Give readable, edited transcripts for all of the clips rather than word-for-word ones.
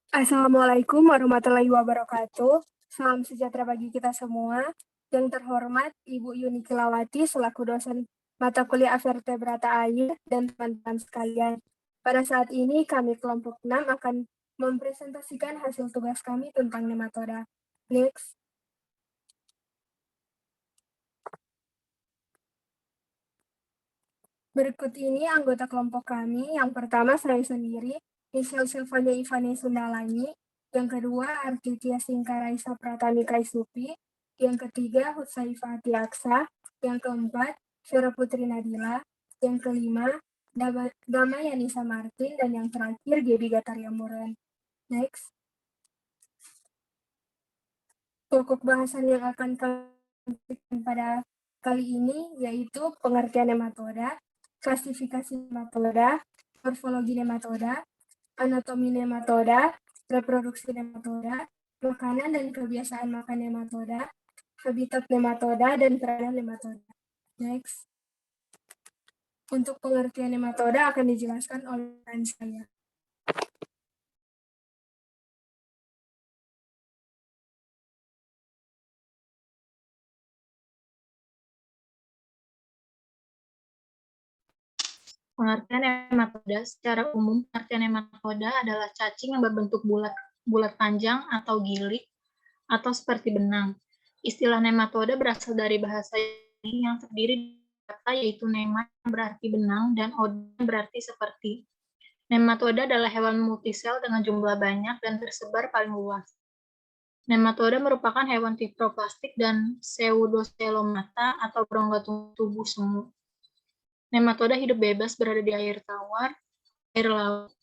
Assalamualaikum warahmatullahi wabarakatuh. Salam sejahtera bagi kita semua. Yang terhormat Ibu Yuni Kilawati selaku dosen mata kuliah Vertebrata Air dan teman-teman sekalian. Pada saat ini kami kelompok 6 akan mempresentasikan hasil tugas kami tentang nematoda. Next. Berikut ini anggota kelompok kami. Yang pertama saya sendiri, Michelle Silvania Ivani Sundalangi. Yang kedua, Artitia Singkaraisa Pratami Kaisupi. Yang ketiga, Hutsaifah Atiaksa. Yang keempat, Syara Putri Nadila. Yang kelima, Dama Yanisa Martin. Dan yang terakhir, Gaby Gataria Muren. Next. Pokok bahasan yang akan kami pada kali ini yaitu pengertian nematoda, klasifikasi nematoda, morfologi nematoda, anatomi nematoda, reproduksi nematoda, makanan dan kebiasaan makan nematoda, habitat nematoda, dan peranan nematoda. Next. Untuk pengertian nematoda akan dijelaskan oleh rekan saya. Pengertian nematoda. Secara umum, pengertian nematoda adalah cacing yang berbentuk bulat panjang atau gilik atau seperti benang. Istilah nematoda berasal dari bahasa Yunani yang terdiri dari kata yaitu nema yang berarti benang dan oda yang berarti seperti. Nematoda adalah hewan multisel dengan jumlah banyak dan tersebar paling luas. Nematoda merupakan hewan pseudoplankton dan pseudocelomata atau berongga tubuh semu. Nematoda hidup bebas berada di air tawar, air laut,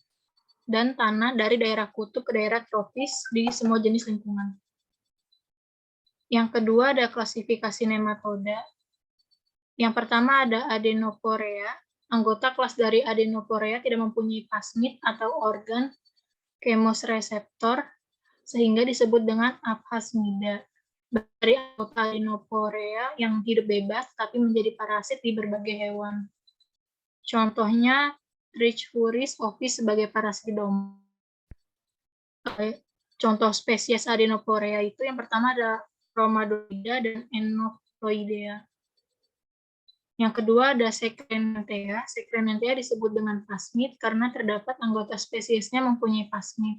dan tanah dari daerah kutub ke daerah tropis di semua jenis lingkungan. Yang kedua ada klasifikasi nematoda. Yang pertama ada Adenoporea. Anggota kelas dari Adenoporea tidak mempunyai plasmid atau organ chemosreseptor sehingga disebut dengan aphasmida. Dari anggota Adenoporea yang hidup bebas tapi menjadi parasit di berbagai hewan. Contohnya Trichuris ovis sebagai parasit domba. Contoh spesies Adenoporea itu yang pertama ada Rhomadoida dan Enoploidea. Yang kedua ada Secrementea. Secrementea disebut dengan plasmid karena terdapat anggota spesiesnya mempunyai plasmid.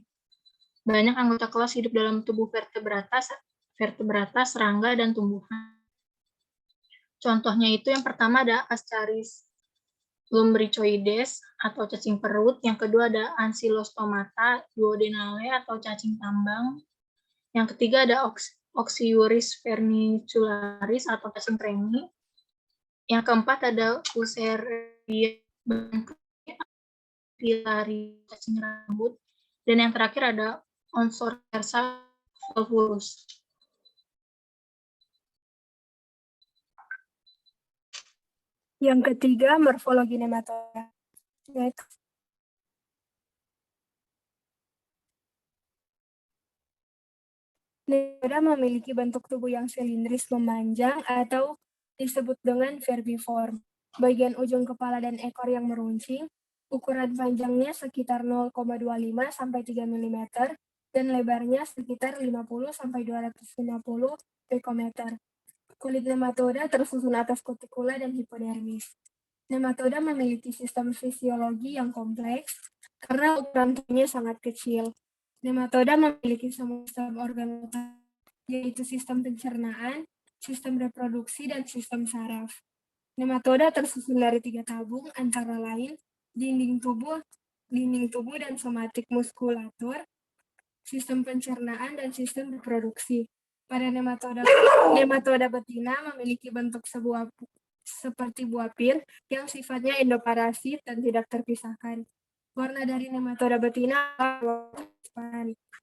Banyak anggota kelas hidup dalam tubuh vertebrata, serangga, dan tumbuhan. Contohnya itu yang pertama ada Ascaris lumbricoides atau cacing perut. Yang kedua ada Ancylostomata duodenale atau cacing tambang. Yang ketiga ada Oxyuris vermicularis atau cacing premi. Yang keempat ada Useria pilari cacing rambut. Dan yang terakhir ada Onsortersa fulvurus. Yang ketiga, morfologi nematoda. Next. Nematoda memiliki bentuk tubuh yang silindris memanjang atau disebut dengan vermiform. Bagian ujung kepala dan ekor yang meruncing, ukuran panjangnya sekitar 0,25 sampai 3 mm dan lebarnya sekitar 50 sampai 250 pikometer. Kulit nematoda tersusun atas kutikula dan hipodermis. Nematoda memiliki sistem fisiologi yang kompleks karena ukuran tubuhnya sangat kecil. Nematoda memiliki semua sistem organ yaitu sistem pencernaan, sistem reproduksi, dan sistem saraf. Nematoda tersusun dari 3 tabung, antara lain dinding tubuh dan somatik muskulatur, sistem pencernaan, dan sistem reproduksi. Pada nematoda betina memiliki bentuk seperti buah pir yang sifatnya endoparasit dan tidak terpisahkan. Warna dari nematoda betina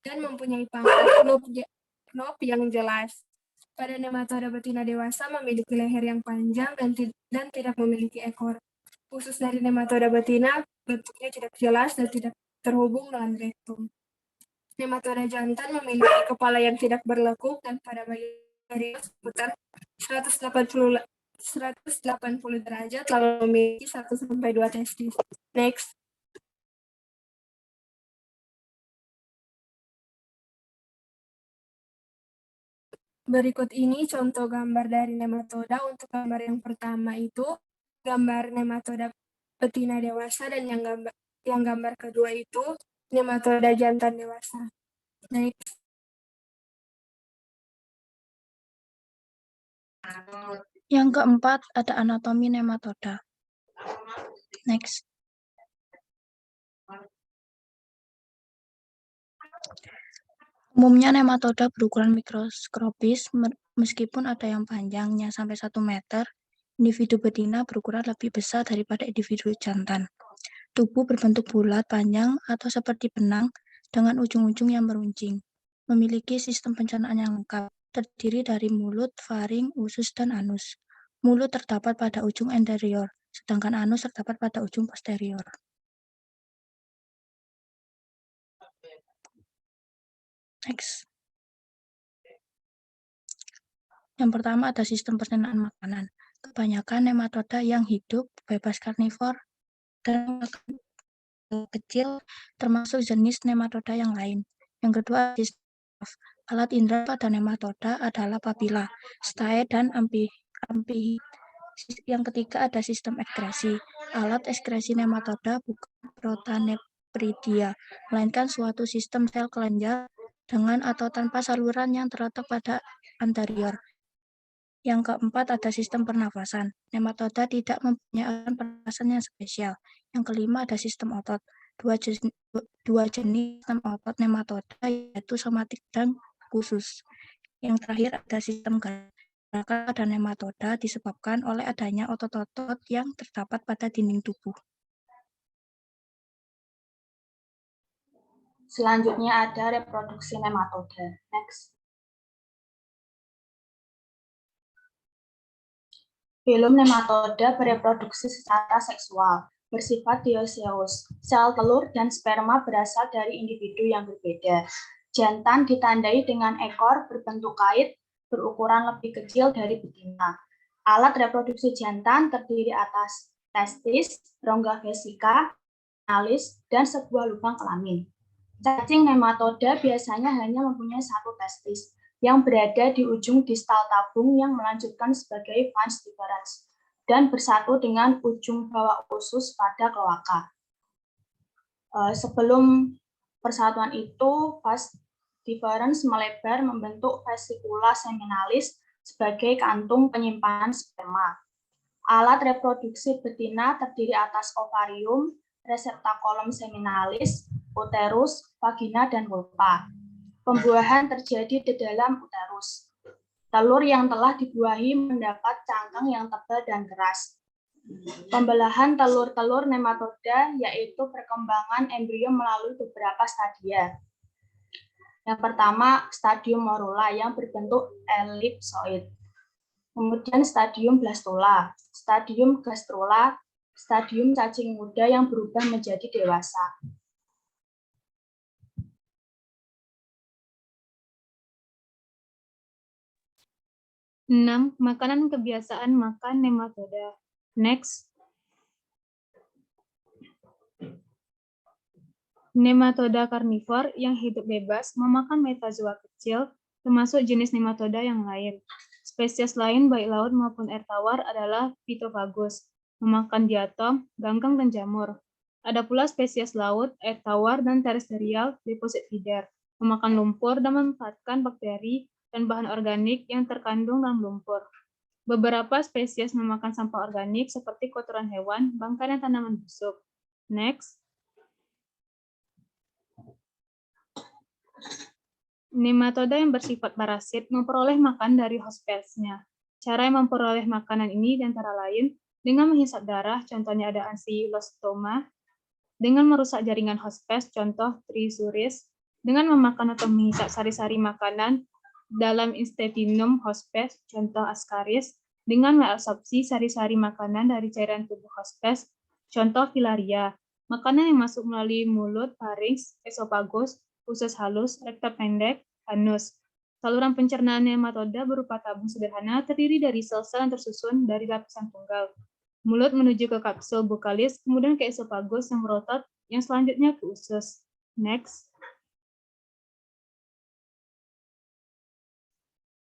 dan mempunyai pangkat knob yang jelas. Pada nematoda betina dewasa memiliki leher yang panjang dan tidak memiliki ekor. Khusus dari nematoda betina, bentuknya tidak jelas dan tidak terhubung dengan rektum. Nematoda jantan memiliki kepala yang tidak berlekuk dan pada bagian seputar 180 derajat lalu memiliki 1-2 testis. Next. Berikut ini contoh gambar dari nematoda. Untuk gambar yang pertama itu gambar nematoda betina dewasa, dan yang gambar kedua itu nematoda jantan dewasa. Next. Yang keempat ada anatomi nematoda. Next. Umumnya nematoda berukuran mikroskopis, meskipun ada yang panjangnya sampai 1 meter, individu betina berukuran lebih besar daripada individu jantan. Tubuh berbentuk bulat, panjang, atau seperti benang dengan ujung-ujung yang meruncing. Memiliki sistem pencernaan yang lengkap, terdiri dari mulut, faring, usus, dan anus. Mulut terdapat pada ujung anterior, sedangkan anus terdapat pada ujung posterior. Next. Yang pertama ada sistem pencernaan makanan. Kebanyakan nematoda yang hidup bebas karnivor dan kecil, termasuk jenis nematoda yang lain. Yang kedua, alat indera pada nematoda adalah papila, stae, dan amfi. Yang ketiga ada sistem ekskresi. Alat ekskresi nematoda bukan protanephridia, melainkan suatu sistem sel kelenjar dengan atau tanpa saluran yang terletak pada anterior. Yang keempat ada sistem pernafasan. Nematoda tidak mempunyai alat pernafasan yang spesial. Yang kelima ada sistem otot. Dua jenis sistem otot nematoda, yaitu somatik dan khusus. Yang terakhir ada sistem gerakan pada nematoda disebabkan oleh adanya otot-otot yang terdapat pada dinding tubuh. Selanjutnya ada reproduksi nematoda. Next. Filum nematoda bereproduksi secara seksual, bersifat dioecious. Sel telur dan sperma berasal dari individu yang berbeda. Jantan ditandai dengan ekor berbentuk kait berukuran lebih kecil dari betina. Alat reproduksi jantan terdiri atas testis, rongga vesika, alis, dan sebuah lubang kelamin. Cacing nematoda biasanya hanya mempunyai satu testis yang berada di ujung distal tabung yang melanjutkan sebagai vas deferens dan bersatu dengan ujung bawah usus pada kloaka. Sebelum persatuan itu, vas deferens melebar membentuk vesicula seminalis sebagai kantung penyimpanan sperma. Alat reproduksi betina terdiri atas ovarium, reseptakulum seminalis, uterus, vagina, dan vulva. Pembuahan terjadi di dalam uterus. Telur yang telah dibuahi mendapat cangkang yang tebal dan keras. Pembelahan telur-telur nematoda yaitu perkembangan embrio melalui beberapa stadia. Yang pertama, stadium morula yang berbentuk elipsoid. Kemudian stadium blastula, stadium gastrula, stadium cacing muda yang berubah menjadi dewasa. Makanan kebiasaan makan nematoda. Next. Nematoda karnivor yang hidup bebas memakan metazoa kecil, termasuk jenis nematoda yang lain. Spesies lain baik laut maupun air tawar adalah Phytophagus, memakan diatom, ganggang, dan jamur. Ada pula spesies laut, air tawar, dan terestrial deposit feeder, memakan lumpur dan memanfaatkan bakteri dan bahan organik yang terkandung dalam lumpur. Beberapa spesies memakan sampah organik seperti kotoran hewan, bangkai, dan tanaman busuk. Next. Nematoda yang bersifat parasit memperoleh makan dari hospesnya. Cara yang memperoleh makanan ini antara lain dengan menghisap darah, contohnya ada ancylostoma, dengan merusak jaringan hospes, contoh Trissuris, dengan memakan atau menghisap sari-sari makanan dalam intestinum hospes, contoh Ascaris, dengan mengabsorpsi sari-sari makanan dari cairan tubuh hospes, contoh Filaria. Makanan yang masuk melalui mulut, farinks, esofagus, usus halus, rekta pendek, anus. Saluran pencernaan nematoda berupa tabung sederhana terdiri dari sel-sel yang tersusun dari lapisan tunggal. Mulut menuju ke kapsul bukalis, kemudian ke esofagus yang berotot, yang selanjutnya ke usus. Next.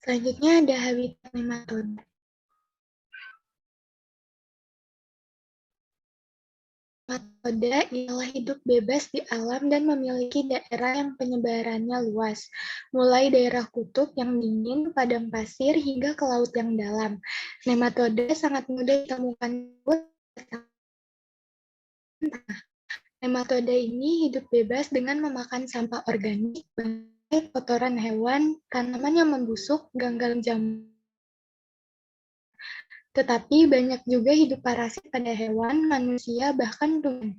Selanjutnya ada habitat nematoda. Nematoda ialah hidup bebas di alam dan memiliki daerah yang penyebarannya luas, mulai daerah kutub yang dingin, padang pasir, hingga ke laut yang dalam. Nematoda sangat mudah ditemukan. Nematoda ini hidup bebas dengan memakan sampah organik, kotoran hewan, tanaman yang membusuk, ganggal jamur. Tetapi banyak juga hidup parasit pada hewan, manusia, bahkan tumbuhan.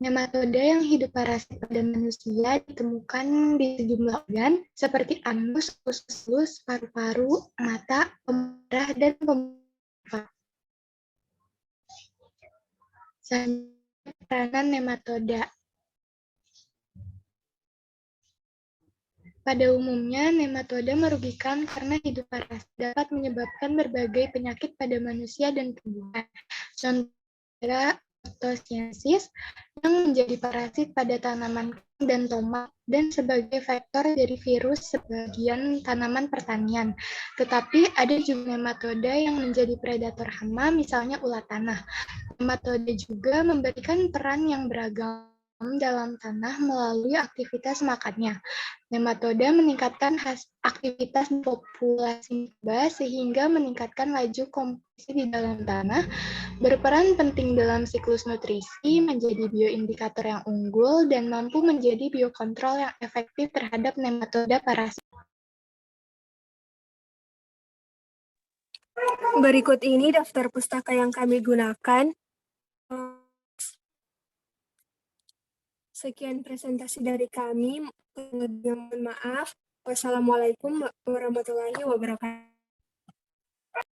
Nematoda yang hidup parasit pada manusia ditemukan di sejumlah organ seperti anus, usus, paru-paru, mata, pembuluh dan pembuluh. Selanjutnya, peranan nematoda. Pada umumnya, nematoda merugikan karena hidup parasit dapat menyebabkan berbagai penyakit pada manusia dan tumbuhan. Contohnya fotosintesa yang menjadi parasit pada tanaman dan tomat dan sebagai vektor dari virus sebagian tanaman pertanian. Tetapi ada juga nematoda yang menjadi predator hama, misalnya ulat tanah. Nematoda juga memberikan peran yang beragam dalam tanah melalui aktivitas makannya. Nematoda meningkatkan aktivitas populasi mikroba sehingga meningkatkan laju komposisi di dalam tanah, berperan penting dalam siklus nutrisi, menjadi bioindikator yang unggul, dan mampu menjadi biokontrol yang efektif terhadap nematoda parasit. Berikut ini daftar pustaka yang kami gunakan. Sekian presentasi dari kami. Mohon maaf. Wassalamualaikum warahmatullahi wabarakatuh.